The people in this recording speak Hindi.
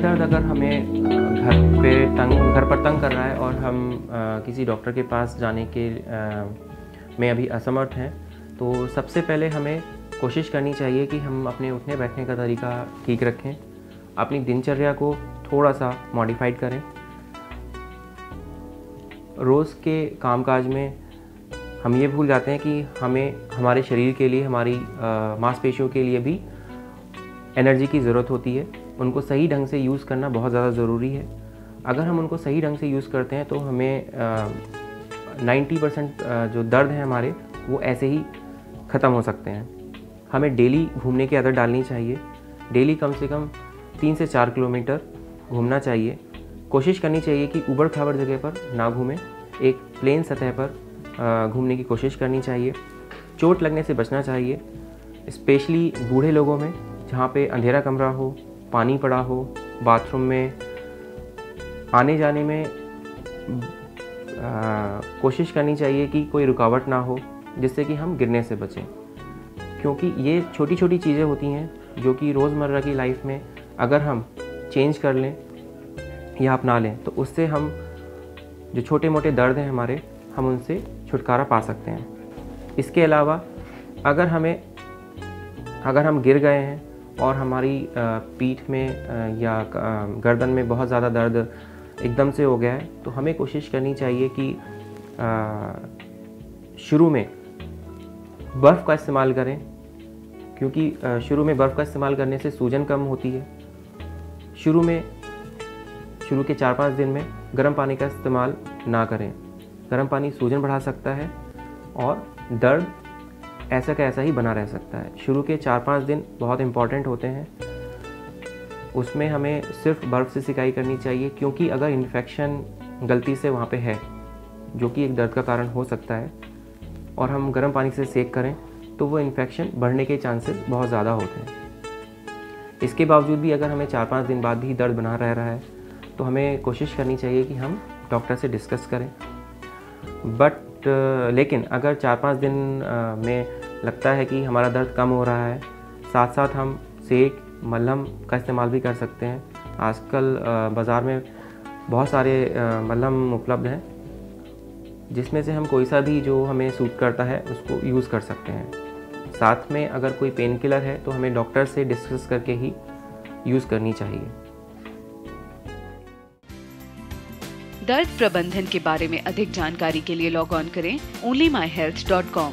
दर्द अगर हमें घर पर तंग कर रहा है और हम किसी डॉक्टर के पास जाने के में अभी असमर्थ हैं, तो सबसे पहले हमें कोशिश करनी चाहिए कि हम अपने उठने बैठने का तरीका ठीक रखें, अपनी दिनचर्या को थोड़ा सा मॉडिफाइड करें। रोज़ के कामकाज में हम ये भूल जाते हैं कि हमें हमारे शरीर के लिए, हमारी मांसपेशियों के लिए भी एनर्जी की ज़रूरत होती है। उनको सही ढंग से यूज़ करना बहुत ज़्यादा ज़रूरी है। अगर हम उनको सही ढंग से यूज़ करते हैं तो हमें 90% जो दर्द है हमारे, वो ऐसे ही ख़त्म हो सकते हैं। हमें डेली घूमने की आदत डालनी चाहिए। डेली कम से कम 3 से 4 किलोमीटर घूमना चाहिए। कोशिश करनी चाहिए कि ऊबड़-खाबड़ जगह पर ना घूमें, एक प्लेन सतह पर घूमने की कोशिश करनी चाहिए। चोट लगने से बचना चाहिए, स्पेशली बूढ़े लोगों में, जहाँ पे अंधेरा कमरा हो, पानी पड़ा हो, बाथरूम में आने जाने में कोशिश करनी चाहिए कि कोई रुकावट ना हो, जिससे कि हम गिरने से बचें। क्योंकि ये छोटी छोटी चीज़ें होती हैं जो कि रोज़मर्रा की लाइफ में अगर हम चेंज कर लें या अपना लें, तो उससे हम जो छोटे मोटे दर्द हैं हमारे, हम उनसे छुटकारा पा सकते हैं। इसके अलावा अगर हम गिर गए हैं और हमारी पीठ में या गर्दन में बहुत ज़्यादा दर्द एकदम से हो गया है, तो हमें कोशिश करनी चाहिए कि शुरू में बर्फ़ का इस्तेमाल करें, क्योंकि शुरू में बर्फ़ का इस्तेमाल करने से सूजन कम होती है। शुरू के 4-5 दिन में गर्म पानी का इस्तेमाल ना करें। गर्म पानी सूजन बढ़ा सकता है और दर्द ऐसा का ऐसा ही बना रह सकता है। शुरू के 4-5 दिन बहुत इम्पॉर्टेंट होते हैं। उसमें हमें सिर्फ बर्फ़ से सिकाई करनी चाहिए, क्योंकि अगर इन्फेक्शन गलती से वहाँ पे है, जो कि एक दर्द का कारण हो सकता है, और हम गर्म पानी से सेक करें, तो वो इन्फेक्शन बढ़ने के चांसेस बहुत ज़्यादा होते हैं। इसके बावजूद भी अगर हमें 4-5 दिन बाद भी दर्द बना रह रहा है, तो हमें कोशिश करनी चाहिए कि हम डॉक्टर से डिस्कस करें। लेकिन अगर 4-5 दिन में लगता है कि हमारा दर्द कम हो रहा है, साथ साथ हम सेक, मलहम का इस्तेमाल भी कर सकते हैं। आजकल बाज़ार में बहुत सारे मलहम उपलब्ध हैं, जिसमें से हम कोई सा भी जो हमें सूट करता है उसको यूज़ कर सकते हैं। साथ में अगर कोई पेन किलर है तो हमें डॉक्टर से डिस्कस करके ही यूज़ करनी चाहिए। दर्द प्रबंधन के बारे में अधिक जानकारी के लिए लॉग ऑन करें onlymyhealth.com।